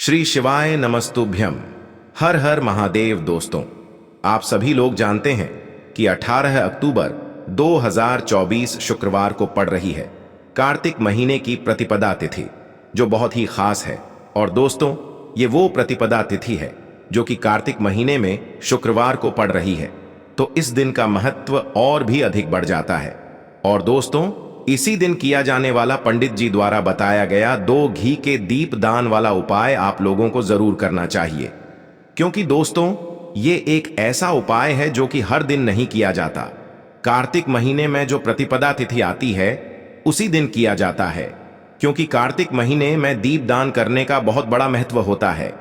श्री शिवाय नमस्तुभ्यम। हर हर महादेव। दोस्तों, आप सभी लोग जानते हैं कि 18 अक्टूबर 2024 शुक्रवार को पड़ रही है कार्तिक महीने की प्रतिपदा तिथि, जो बहुत ही खास है। और दोस्तों, ये वो प्रतिपदा तिथि है जो कि कार्तिक महीने में शुक्रवार को पड़ रही है, तो इस दिन का महत्व और भी अधिक बढ़ जाता है। और दोस्तों, इसी दिन किया जाने वाला पंडित जी द्वारा बताया गया 2 घी के दीप दान वाला उपाय आप लोगों को जरूर करना चाहिए, क्योंकि दोस्तों, ये एक ऐसा उपाय है जो कि हर दिन नहीं किया जाता। कार्तिक महीने में जो प्रतिपदा तिथि आती है उसी दिन किया जाता है, क्योंकि कार्तिक महीने में दीप दान करने का बहुत बड़ा महत्व होता है।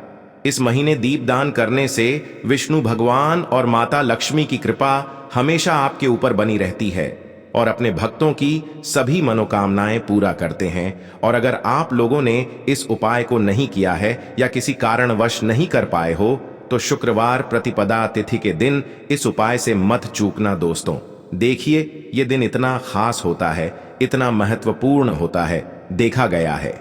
इस महीने दीप दान करने से विष्णु भगवान और माता लक्ष्मी की कृपा हमेशा आपके ऊपर बनी रहती है और अपने भक्तों की सभी मनोकामनाएं पूरा करते हैं। और अगर आप लोगों ने इस उपाय को नहीं किया है या किसी कारणवश नहीं कर पाए हो, तो शुक्रवार प्रतिपदा तिथि के दिन इस उपाय से मत चूकना। दोस्तों, देखिए, ये दिन इतना खास होता है, इतना महत्वपूर्ण होता है। देखा गया है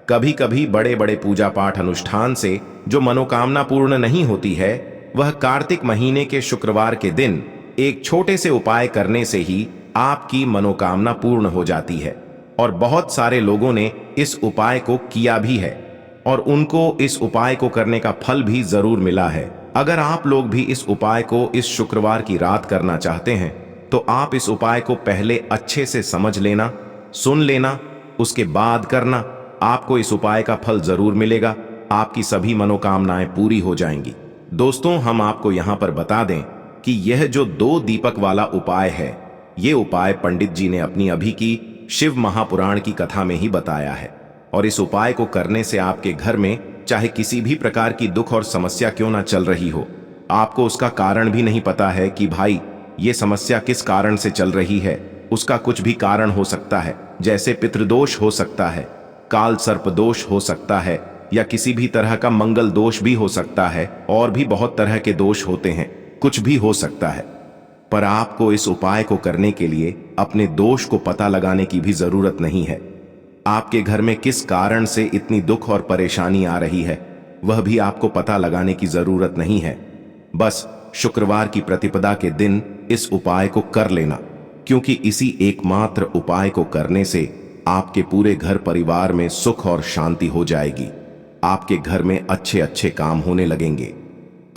कभी कभी बड़े बड़े पूजा पाठ अनुष्ठान से जो मनोकामना पूर्ण नहीं होती है, वह कार्तिक महीने के शुक्रवार के दिन एक छोटे से उपाय करने से ही आपकी मनोकामना पूर्ण हो जाती है। और बहुत सारे लोगों ने इस उपाय को किया भी है और उनको इस उपाय को करने का फल भी जरूर मिला है। अगर आप लोग भी इस उपाय को इस शुक्रवार की रात करना चाहते हैं, तो आप इस उपाय को पहले अच्छे से समझ लेना, सुन लेना, उसके बाद करना। आपको इस उपाय का फल जरूर मिलेगा, आपकी सभी मनोकामनाएं पूरी हो जाएंगी। दोस्तों, हम आपको यहां पर बता दें कि यह जो 2 दीपक वाला उपाय है, ये उपाय पंडित जी ने अपनी अभी की शिव महापुराण की कथा में ही बताया है। और इस उपाय को करने से आपके घर में चाहे किसी भी प्रकार की दुख और समस्या क्यों ना चल रही हो, आपको उसका कारण भी नहीं पता है कि भाई ये समस्या किस कारण से चल रही है, उसका कुछ भी कारण हो सकता है। जैसे पितृदोष हो सकता है, काल सर्प दोष हो सकता है, या किसी भी तरह का मंगल दोष भी हो सकता है, और भी बहुत तरह के दोष होते हैं, कुछ भी हो सकता है। पर आपको इस उपाय को करने के लिए अपने दोष को पता लगाने की भी जरूरत नहीं है। आपके घर में किस कारण से इतनी दुख और परेशानी आ रही है, वह भी आपको पता लगाने की जरूरत नहीं है। बस शुक्रवार की प्रतिपदा के दिन इस उपाय को कर लेना, क्योंकि इसी एकमात्र उपाय को करने से आपके पूरे घर परिवार में सुख और शांति हो जाएगी। आपके घर में अच्छे अच्छे काम होने लगेंगे।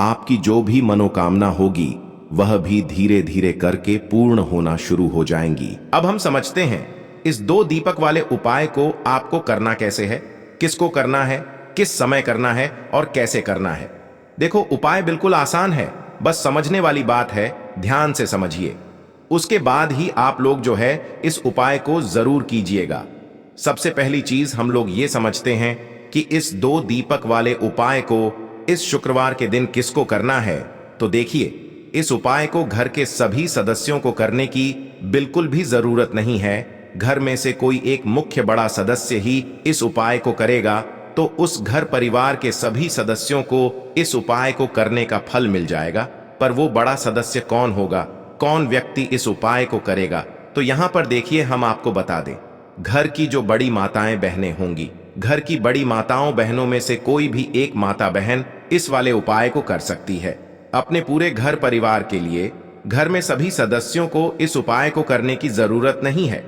आपकी जो भी मनोकामना होगी वह भी धीरे धीरे करके पूर्ण होना शुरू हो जाएंगी। अब हम समझते हैं इस 2 दीपक वाले उपाय को आपको करना कैसे है, किसको करना है, किस समय करना है और कैसे करना है। देखो, उपाय बिल्कुल आसान है, बस समझने वाली बात है, ध्यान से समझिए। उसके बाद ही आप लोग जो है इस उपाय को जरूर कीजिएगा। सबसे पहली चीज हम लोग ये समझते हैं कि इस 2 दीपक वाले उपाय को इस शुक्रवार के दिन किसको करना है। तो देखिए, इस उपाय को घर के सभी सदस्यों को करने की बिल्कुल भी जरूरत नहीं है। घर में से कोई एक मुख्य बड़ा सदस्य ही इस उपाय को करेगा, तो उस घर परिवार के सभी सदस्यों को इस उपाय को करने का फल मिल जाएगा। पर वो बड़ा सदस्य कौन होगा, कौन व्यक्ति इस उपाय को करेगा, तो यहां पर देखिए, हम आपको बता दें, घर की जो बड़ी माताएं बहनें होंगी, घर की बड़ी माताओं बहनों में से कोई भी एक माता बहन इस वाले उपाय को कर सकती है। अपने पूरे घर परिवार के लिए घर में सभी सदस्यों को इस उपाय को करने की जरूरत नहीं है।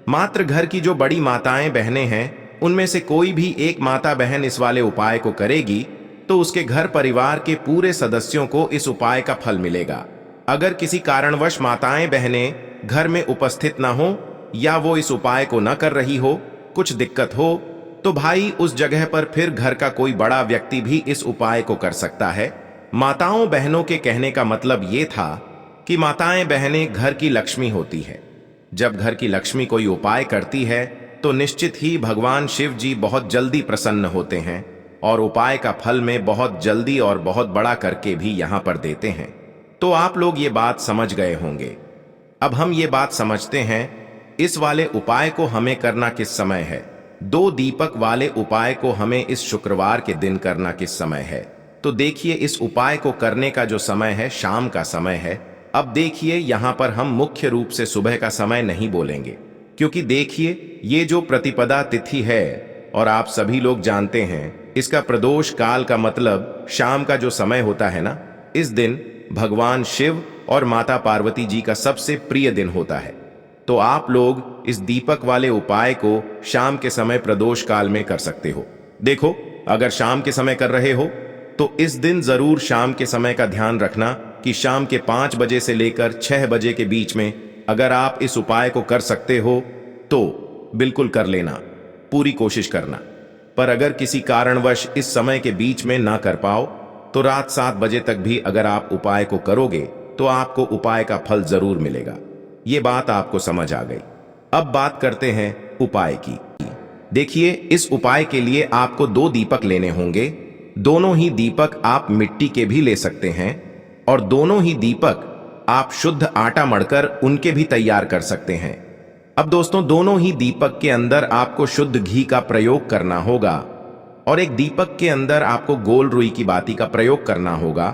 मात्र घर की जो बड़ी माताएं बहनें हैं, उनमें से कोई भी एक माता बहन इस वाले उपाय को करेगी, तो उसके घर परिवार के पूरे सदस्यों को इस उपाय का फल मिलेगा। अगर किसी कारणवश माताएं बहनें घर में उपस्थित ना हो या वो इस उपाय को न कर रही हो, कुछ दिक्कत हो, तो भाई उस जगह पर फिर घर का कोई बड़ा व्यक्ति भी इस उपाय को कर सकता है। माताओं बहनों के कहने का मतलब ये था कि माताएं बहनें घर की लक्ष्मी होती है। जब घर की लक्ष्मी कोई उपाय करती है, तो निश्चित ही भगवान शिव जी बहुत जल्दी प्रसन्न होते हैं और उपाय का फल में बहुत जल्दी और बहुत बड़ा करके भी यहां पर देते हैं। तो आप लोग ये बात समझ गए होंगे। अब हम ये बात समझते हैं इस वाले उपाय को हमें करना किस समय है। 2 दीपक वाले उपाय को हमें इस शुक्रवार के दिन करना किस समय है। तो देखिए, इस उपाय को करने का जो समय है, शाम का समय है। अब देखिए, यहां पर हम मुख्य रूप से सुबह का समय नहीं बोलेंगे, क्योंकि देखिए, ये जो प्रतिपदा तिथि है और आप सभी लोग जानते हैं इसका प्रदोष काल का मतलब शाम का जो समय होता है ना, इस दिन भगवान शिव और माता पार्वती जी का सबसे प्रिय दिन होता है। तो आप लोग इस दीपक वाले उपाय को शाम के समय प्रदोष काल में कर सकते हो। देखो, अगर शाम के समय कर रहे हो तो इस दिन जरूर शाम के समय का ध्यान रखना कि शाम के 5 बजे से लेकर 6 बजे के बीच में अगर आप इस उपाय को कर सकते हो तो बिल्कुल कर लेना, पूरी कोशिश करना। पर अगर किसी कारणवश इस समय के बीच में ना कर पाओ तो रात 7 बजे तक भी अगर आप उपाय को करोगे तो आपको उपाय का फल जरूर मिलेगा। ये बात आपको समझ आ गई। अब बात करते हैं उपाय की। देखिए, इस उपाय के लिए आपको 2 दीपक लेने होंगे। दोनों ही दीपक आप मिट्टी के भी ले सकते हैं और दोनों ही दीपक आप शुद्ध आटा मढ़कर उनके भी तैयार कर सकते हैं। अब दोस्तों, दोनों ही दीपक के अंदर आपको शुद्ध घी का प्रयोग करना होगा और एक दीपक के अंदर आपको गोल रुई की बाती का प्रयोग करना होगा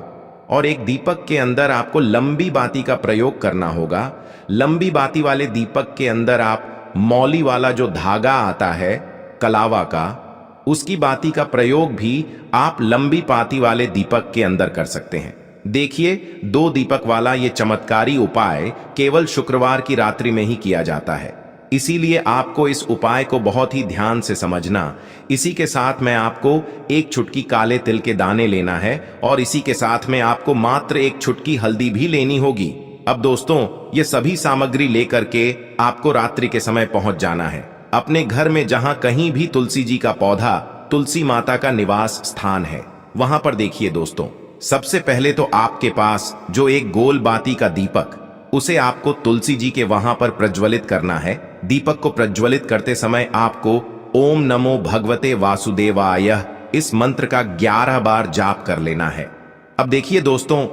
और एक दीपक के अंदर आपको लंबी बाती का प्रयोग करना होगा। लंबी बाती वाले दीपक के अंदर आप मौली वाला जो धागा आता है कलावा का, उसकी बाती का प्रयोग भी आप लंबी बाती वाले दीपक के अंदर कर सकते हैं। देखिए, 2 दीपक वाला ये चमत्कारी उपाय केवल शुक्रवार की रात्रि में ही किया जाता है, इसीलिए आपको इस उपाय को बहुत ही ध्यान से समझना। इसी के साथ में आपको 1 चुटकी काले तिल के दाने लेना है और इसी के साथ में आपको मात्र 1 चुटकी हल्दी भी लेनी होगी। अब दोस्तों, ये सभी सामग्री लेकर के आपको रात्रि के समय पहुंच जाना है अपने घर में, जहां कहीं भी तुलसी जी का पौधा, तुलसी माता का निवास स्थान है, वहां पर। देखिए दोस्तों, सबसे पहले तो आपके पास जो एक गोल बाती का दीपक, उसे आपको तुलसी जी के वहां पर प्रज्वलित करना है। दीपक को प्रज्वलित करते समय आपको ओम नमो भगवते वासुदेवाय इस मंत्र का 11 बार जाप कर लेना है। अब देखिए दोस्तों,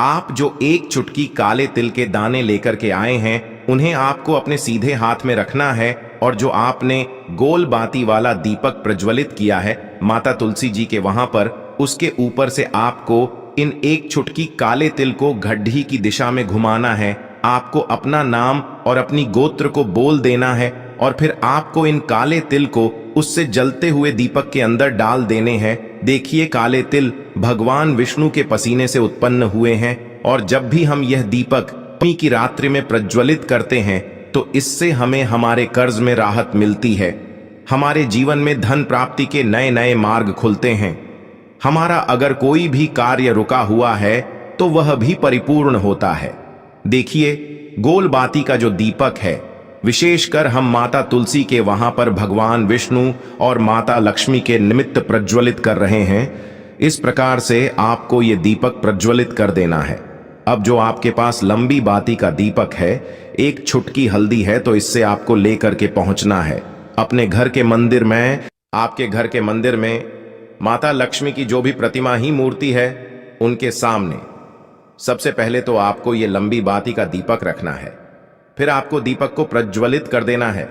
आप जो 1 चुटकी काले तिल के दाने लेकर के आए हैं, उन्हें आपको अपने सीधे हाथ में रखना है और जो आपने गोल बाती वाला दीपक प्रज्वलित किया है माता तुलसी जी के वहां पर, उसके ऊपर से आपको इन 1 चुटकी काले तिल को घड्डी की दिशा में घुमाना है। आपको अपना नाम और अपनी गोत्र को बोल देना है और फिर आपको इन काले तिल को उससे जलते हुए दीपक के अंदर डाल देने हैं। देखिए, काले तिल भगवान विष्णु के पसीने से उत्पन्न हुए हैं और जब भी हम यह दीपक नवमी की रात्रि में प्रज्वलित करते हैं तो इससे हमें हमारे कर्ज में राहत मिलती है, हमारे जीवन में धन प्राप्ति के नए नए मार्ग खुलते हैं, हमारा अगर कोई भी कार्य रुका हुआ है तो वह भी परिपूर्ण होता है। देखिए, गोल बाती का जो दीपक है, विशेषकर हम माता तुलसी के वहां पर भगवान विष्णु और माता लक्ष्मी के निमित्त प्रज्वलित कर रहे हैं। इस प्रकार से आपको ये दीपक प्रज्वलित कर देना है। अब जो आपके पास लंबी बाती का दीपक है, 1 चुटकी हल्दी है, तो इससे आपको लेकर के पहुंचना है अपने घर के मंदिर में। आपके घर के मंदिर में माता लक्ष्मी की जो भी प्रतिमा ही मूर्ति है, उनके सामने सबसे पहले तो आपको ये लंबी बाती का दीपक रखना है। फिर आपको दीपक को प्रज्वलित कर देना है।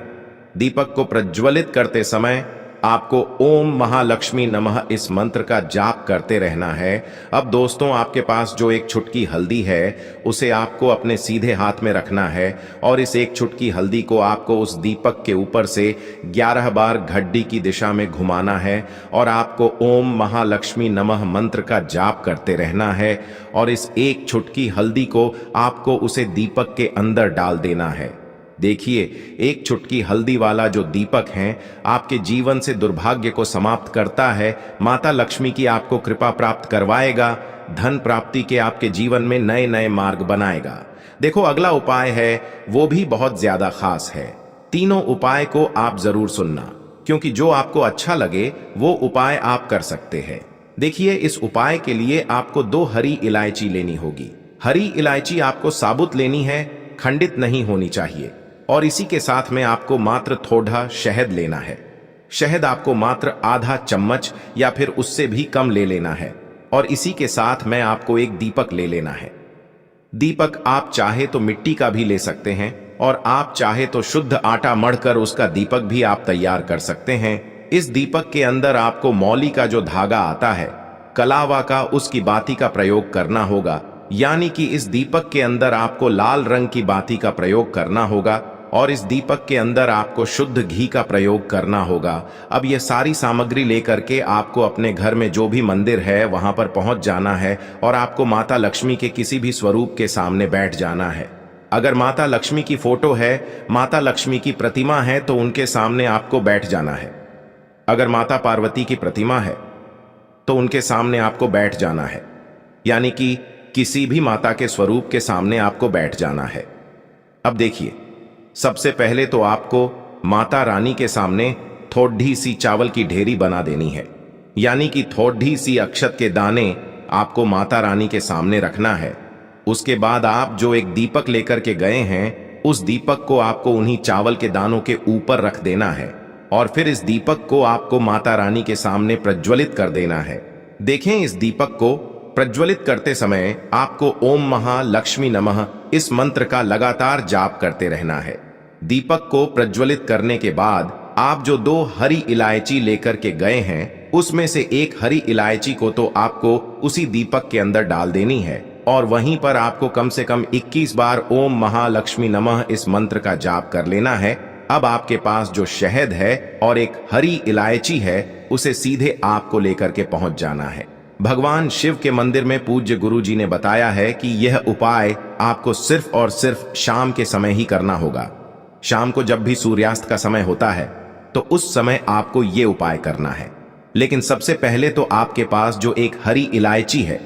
दीपक को प्रज्वलित करते समय आपको ओम महालक्ष्मी नमः इस मंत्र का जाप करते रहना है। अब दोस्तों, आपके पास जो 1 चुटकी हल्दी है, उसे आपको अपने सीधे हाथ में रखना है और इस 1 चुटकी हल्दी को आपको उस दीपक के ऊपर से 11 बार घड्डी की दिशा में घुमाना है और आपको ओम महालक्ष्मी नमः मंत्र का जाप करते रहना है और इस 1 चुटकी हल्दी को आपको उसे दीपक के अंदर डाल देना है। देखिए, 1 चुटकी हल्दी वाला जो दीपक है आपके जीवन से दुर्भाग्य को समाप्त करता है, माता लक्ष्मी की आपको कृपा प्राप्त करवाएगा, धन प्राप्ति के आपके जीवन में नए नए मार्ग बनाएगा। देखो, अगला उपाय है वो भी बहुत ज्यादा खास है। तीनों उपाय को आप जरूर सुनना, क्योंकि जो आपको अच्छा लगे वो उपाय आप कर सकते हैं। देखिए, इस उपाय के लिए आपको 2 हरी इलायची लेनी होगी। हरी इलायची आपको साबुत लेनी है, खंडित नहीं होनी चाहिए। और इसी के साथ में आपको मात्र थोड़ा शहद लेना है। शहद आपको मात्र आधा चम्मच या फिर उससे भी कम ले लेना है और इसी के साथ में आपको 1 दीपक ले लेना है। दीपक आप चाहे तो मिट्टी का भी ले सकते हैं और आप चाहे तो शुद्ध आटा मढ़कर उसका दीपक भी आप तैयार कर सकते हैं। इस दीपक के अंदर आपको मौली का जो धागा आता है कलावा का, उसकी बाती का प्रयोग करना होगा। यानी कि इस दीपक के अंदर आपको लाल रंग की बाती का प्रयोग करना होगा और इस दीपक के अंदर आपको शुद्ध घी का प्रयोग करना होगा। अब यह सारी सामग्री लेकर के आपको अपने घर में जो भी मंदिर है वहां पर पहुंच जाना है और आपको माता लक्ष्मी के किसी भी स्वरूप के सामने बैठ जाना है। अगर माता लक्ष्मी की फोटो है, माता लक्ष्मी की प्रतिमा है तो उनके सामने आपको बैठ जाना है। अगर माता पार्वती की प्रतिमा है तो उनके सामने आपको बैठ जाना है, यानी कि किसी भी माता के स्वरूप के सामने आपको बैठ जाना है। अब देखिए, सबसे पहले तो आपको माता रानी के सामने थोड़ी सी चावल की ढेरी बना देनी है, यानी कि थोड़ी सी अक्षत के दाने आपको माता रानी के सामने रखना है। उसके बाद आप जो एक दीपक लेकर के गए हैं, उस दीपक को आपको उन्हीं चावल के दानों के ऊपर रख देना है और फिर इस दीपक को आपको माता रानी के सामने प्रज्वलित कर देना है। देखें, इस दीपक को प्रज्वलित करते समय आपको ओम महालक्ष्मी नमः इस मंत्र का लगातार जाप करते रहना है। दीपक को प्रज्वलित करने के बाद आप जो 2 हरी इलायची लेकर के गए हैं, उसमें से एक हरी इलायची को तो आपको उसी दीपक के अंदर डाल देनी है और वहीं पर आपको कम से कम 21 बार ओम महालक्ष्मी नमः इस मंत्र का जाप कर लेना है। अब आपके पास जो शहद है और एक हरी इलायची है, उसे सीधे आपको लेकर के पहुंच जाना है। भगवान शिव के मंदिर में पूज्य गुरुजी ने बताया है कि यह उपाय आपको सिर्फ और सिर्फ शाम के समय ही करना होगा। शाम को जब भी सूर्यास्त का समय होता है तो उस समय आपको ये उपाय करना है। लेकिन सबसे पहले तो आपके पास जो एक हरी इलायची है,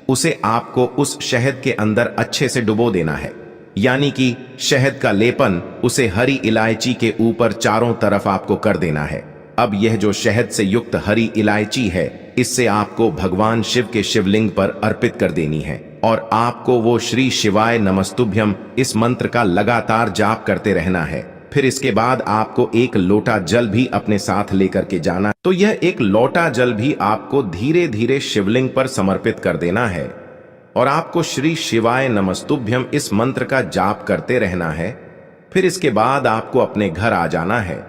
उसे आपको उस शहद के अंदर अच्छे से डुबो देना है, यानी कि शहद का लेपन उसे हरी इलायची के ऊपर चारों तरफ आपको कर देना है। अब यह जो शहद से युक्त हरी इलायची है, इससे आपको भगवान शिव के शिवलिंग पर अर्पित कर देनी है और आपको वो श्री शिवाय नमस्तुभ्यम इस मंत्र का लगातार जाप करते रहना है। फिर इसके बाद आपको एक लोटा जल भी अपने साथ लेकर के जाना, तो यह एक लोटा जल भी आपको धीरे धीरे शिवलिंग पर समर्पित कर देना है और आपको श्री शिवाय नमस्तुभ्यम इस मंत्र का जाप करते रहना है। फिर इसके बाद आपको अपने घर आ जाना है।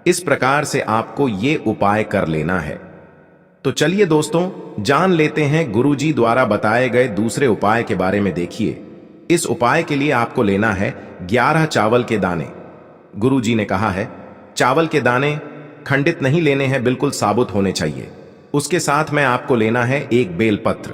इस प्रकार से आपको ये उपाय कर लेना है। तो चलिए दोस्तों, जान लेते हैं गुरुजी द्वारा बताए गए दूसरे उपाय के बारे में। देखिए, इस उपाय के लिए आपको लेना है 11 चावल के दाने। गुरुजी ने कहा है चावल के दाने खंडित नहीं लेने हैं, बिल्कुल साबुत होने चाहिए। उसके साथ में आपको लेना है एक बेलपत्र।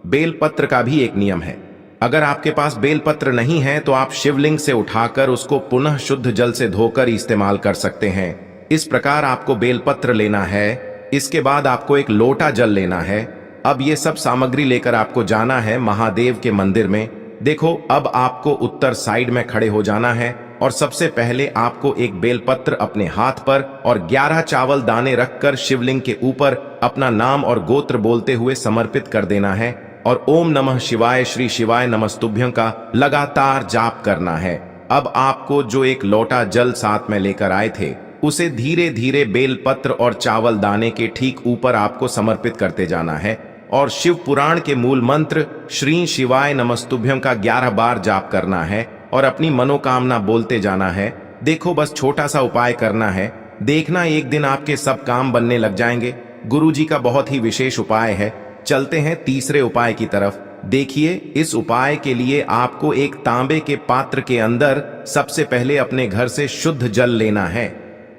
बेलपत्र का भी एक नियम है, अगर आपके पास बेलपत्र नहीं है तो आप शिवलिंग से उठाकर उसको पुनः शुद्ध जल से धोकर इस्तेमाल कर सकते हैं। इस प्रकार आपको बेलपत्र लेना है। इसके बाद आपको एक लोटा जल लेना है। अब ये सब सामग्री लेकर आपको जाना है महादेव के मंदिर में। देखो, अब आपको उत्तर साइड में खड़े हो जाना है और सबसे पहले आपको एक बेलपत्र अपने हाथ पर और 11 चावल दाने रखकर शिवलिंग के ऊपर अपना नाम और गोत्र बोलते हुए समर्पित कर देना है और ओम नमः शिवाय श्री शिवाय नमस्तुभ्यं का लगातार जाप करना है। अब आपको जो एक लोटा जल साथ में लेकर आए थे, उसे धीरे धीरे बेलपत्र और चावल दाने के ठीक ऊपर आपको समर्पित करते जाना है और शिव पुराण के मूल मंत्र श्री शिवाय नमस्तुभ्यं का 11 बार जाप करना है और अपनी मनोकामना बोलते जाना है। देखो, बस छोटा सा उपाय करना है, देखना एक दिन आपके सब काम बनने लग जाएंगे। गुरुजी का बहुत ही विशेष उपाय है। चलते हैं तीसरे उपाय की तरफ। देखिए, इस उपाय के लिए आपको एक तांबे के पात्र के अंदर सबसे पहले अपने घर से शुद्ध जल लेना है।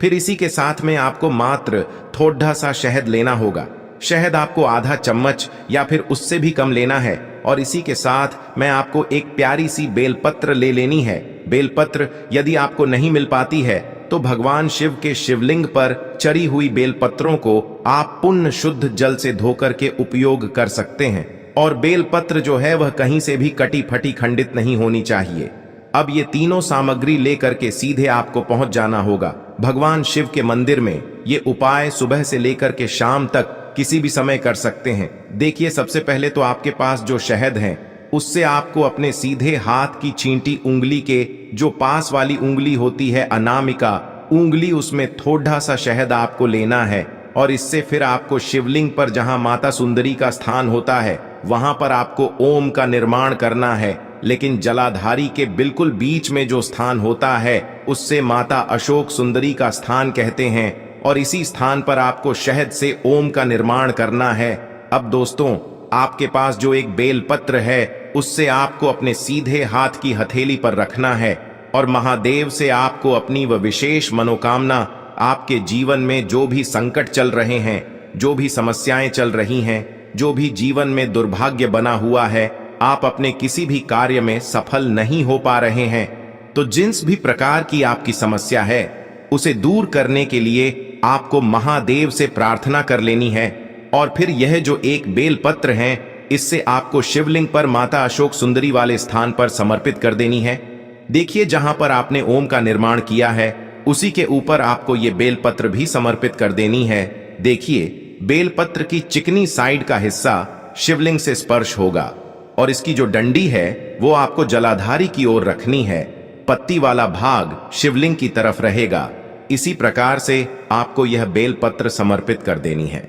फिर इसी के साथ में आपको मात्र थोड़ा सा शहद लेना होगा। शहद आपको आधा चम्मच या फिर उससे भी कम लेना है और इसी के साथ में आपको एक प्यारी सी बेलपत्र ले लेनी है। बेलपत्र यदि आपको नहीं मिल पाती है तो भगवान शिव के शिवलिंग पर चढ़ी हुई बेलपत्रों को आप पुण्य शुद्ध जल से धोकर के उपयोग कर सकते हैं और बेलपत्र जो है वह कहीं से भी कटी फटी खंडित नहीं होनी चाहिए। अब ये तीनों सामग्री लेकर के सीधे आपको पहुंच जाना होगा भगवान शिव के मंदिर में। ये उपाय सुबह से लेकर के शाम तक किसी भी समय कर सकते हैं। देखिए, सबसे पहले तो आपके पास जो शहद है, उससे आपको अपने सीधे हाथ की चींटी उंगली के जो पास वाली उंगली होती है, अनामिका उंगली, उसमें थोड़ा सा शहद आपको लेना है और इससे फिर आपको शिवलिंग पर जहां माता सुंदरी का स्थान होता है, वहां पर आपको ओम का निर्माण करना है। लेकिन जलाधारी के बिल्कुल बीच में जो स्थान होता है, उससे माता अशोक सुंदरी का स्थान कहते हैं और इसी स्थान पर आपको शहद से ओम का निर्माण करना है। अब दोस्तों, आपके पास जो एक बेलपत्र है, उससे आपको अपने सीधे हाथ की हथेली पर रखना है और महादेव से आपको अपनी वह विशेष मनोकामना, आपके जीवन में जो भी संकट चल रहे हैं, जो भी समस्याएं चल रही हैं, जो भी जीवन में दुर्भाग्य बना हुआ है, आप अपने किसी भी कार्य में सफल नहीं हो पा रहे हैं, तो जिस भी प्रकार की आपकी समस्या है उसे दूर करने के लिए आपको महादेव से प्रार्थना कर लेनी है। और फिर यह जो एक बेलपत्र है, इससे आपको शिवलिंग पर माता अशोक सुंदरी वाले स्थान पर समर्पित कर देनी है। देखिए, जहां पर आपने ओम का निर्माण किया है उसी के ऊपर आपको ये बेलपत्र भी समर्पित कर देनी है। देखिए, बेलपत्र की चिकनी साइड का हिस्सा शिवलिंग से स्पर्श होगा और इसकी जो डंडी है वो आपको जलाधारी की ओर रखनी है। पत्ती वाला भाग शिवलिंग की तरफ रहेगा। इसी प्रकार से आपको यह बेलपत्र समर्पित कर देनी है।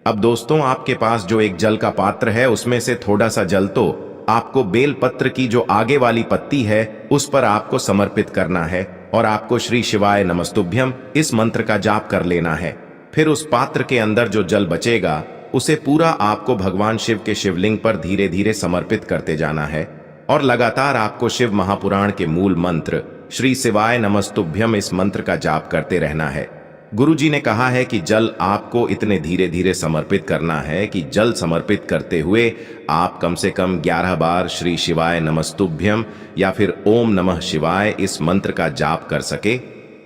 अब दोस्तों, आपके पास जो एक जल का पात्र है उसमें से थोड़ा सा जल तो आपको बेलपत्र की जो आगे वाली पत्ती है उस पर आपको समर्पित करना है और आपको श्री शिवाय नमस्तुभ्यम इस मंत्र का जाप कर लेना है। फिर उस पात्र के अंदर जो जल बचेगा उसे पूरा आपको भगवान शिव के शिवलिंग पर धीरे धीरे समर्पित करते जाना है और लगातार आपको शिव महापुराण के मूल मंत्र श्री शिवाय नमस्तुभ्यम इस मंत्र का जाप करते रहना है। गुरुजी ने कहा है कि जल आपको इतने धीरे धीरे समर्पित करना है कि जल समर्पित करते हुए आप कम से कम 11 बार श्री शिवाय नमस्तुभ्यम या फिर ओम नमः शिवाय इस मंत्र का जाप कर सके।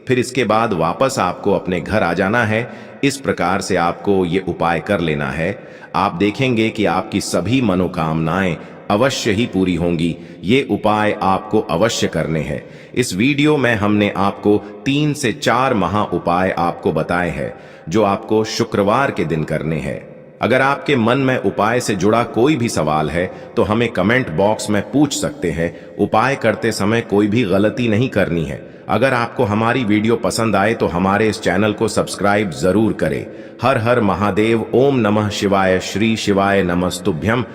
फिर इसके बाद वापस आपको अपने घर आ जाना है। इस प्रकार से आपको ये उपाय कर लेना है। आप देखेंगे कि आपकी सभी मनोकामनाएं अवश्य ही पूरी होंगी। ये उपाय आपको अवश्य करने हैं। इस वीडियो में हमने आपको 3 से 4 महा उपाय आपको बताए हैं जो आपको शुक्रवार के दिन करने हैं। अगर आपके मन में उपाय से जुड़ा कोई भी सवाल है तो हमें कमेंट बॉक्स में पूछ सकते हैं। उपाय करते समय कोई भी गलती नहीं करनी है। अगर आपको हमारी वीडियो पसंद आए तो हमारे इस चैनल को सब्सक्राइब जरूर करें। हर हर महादेव। ओम नमः शिवाय। श्री शिवाय नमस्तुभ्यम।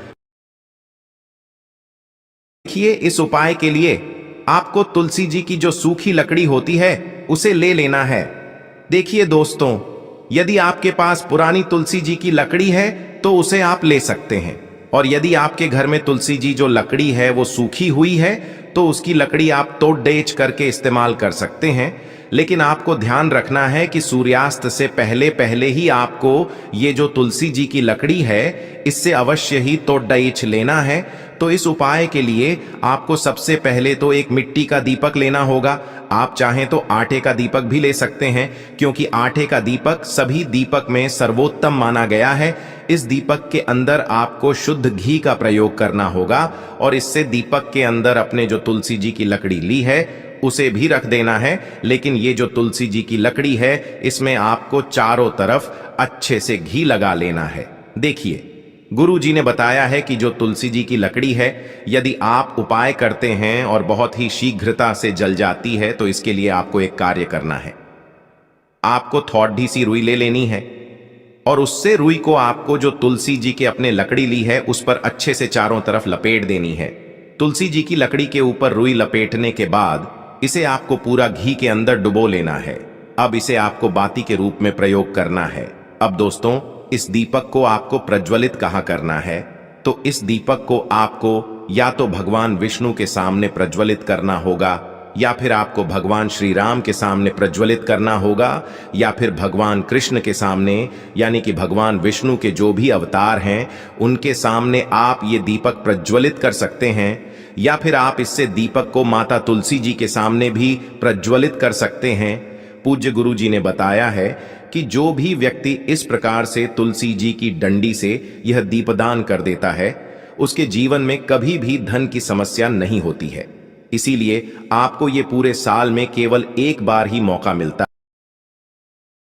देखिए, इस उपाय के लिए आपको तुलसी जी की जो सूखी लकड़ी होती है उसे ले लेना है। देखिए दोस्तों, यदि आपके पास पुरानी तुलसी जी की लकड़ी है तो उसे आप ले सकते हैं, और यदि आपके घर में तुलसी जी जो लकड़ी है वो सूखी हुई है तो उसकी लकड़ी आप तोड़ डेच करके इस्तेमाल कर सकते हैं। लेकिन आपको ध्यान रखना है कि सूर्यास्त से पहले पहले ही आपको ये जो तुलसी जी की लकड़ी है इससे अवश्य ही तोड़ डेच लेना है। तो इस उपाय के लिए आपको सबसे पहले तो एक मिट्टी का दीपक लेना होगा। आप चाहें तो आटे का दीपक भी ले सकते हैं, क्योंकि आटे का दीपक सभी दीपक में सर्वोत्तम माना गया है। इस दीपक के अंदर आपको शुद्ध घी का प्रयोग करना होगा और इससे दीपक के अंदर अपने जो तुलसी जी की लकड़ी ली है उसे भी रख देना है। लेकिन ये जो तुलसी जी की लकड़ी है इसमें आपको चारों तरफ अच्छे से घी लगा लेना है। देखिए, गुरु जी ने बताया है कि जो तुलसी जी की लकड़ी है यदि आप उपाय करते हैं और बहुत ही शीघ्रता से जल जाती है तो इसके लिए आपको एक कार्य करना है। आपको थोड़ी सी रुई ले लेनी है और उससे रुई को आपको जो तुलसी जी के अपने लकड़ी ली है उस पर अच्छे से चारों तरफ लपेट देनी है। तुलसी जी की लकड़ी के ऊपर रुई लपेटने के बाद इसे आपको पूरा घी के अंदर डुबो लेना है। अब इसे आपको बाती के रूप में प्रयोग करना है। अब दोस्तों, इस दीपक को आपको प्रज्वलित कहाँ करना है, तो इस दीपक को आपको या तो भगवान विष्णु के सामने प्रज्वलित करना होगा, या फिर आपको भगवान श्री राम के सामने प्रज्वलित करना होगा, या फिर भगवान कृष्ण के सामने यानी कि भगवान विष्णु के जो भी अवतार हैं उनके सामने आप ये दीपक प्रज्वलित कर सकते हैं। या फिर आप इससे दीपक को माता तुलसी जी के सामने भी प्रज्वलित कर सकते हैं। पूज्य गुरु जी ने बताया है कि जो भी व्यक्ति इस प्रकार से तुलसी जी की डंडी से यह दीपदान कर देता है उसके जीवन में कभी भी धन की समस्या नहीं होती है। इसीलिए आपको ये पूरे साल में केवल एक बार ही मौका मिलता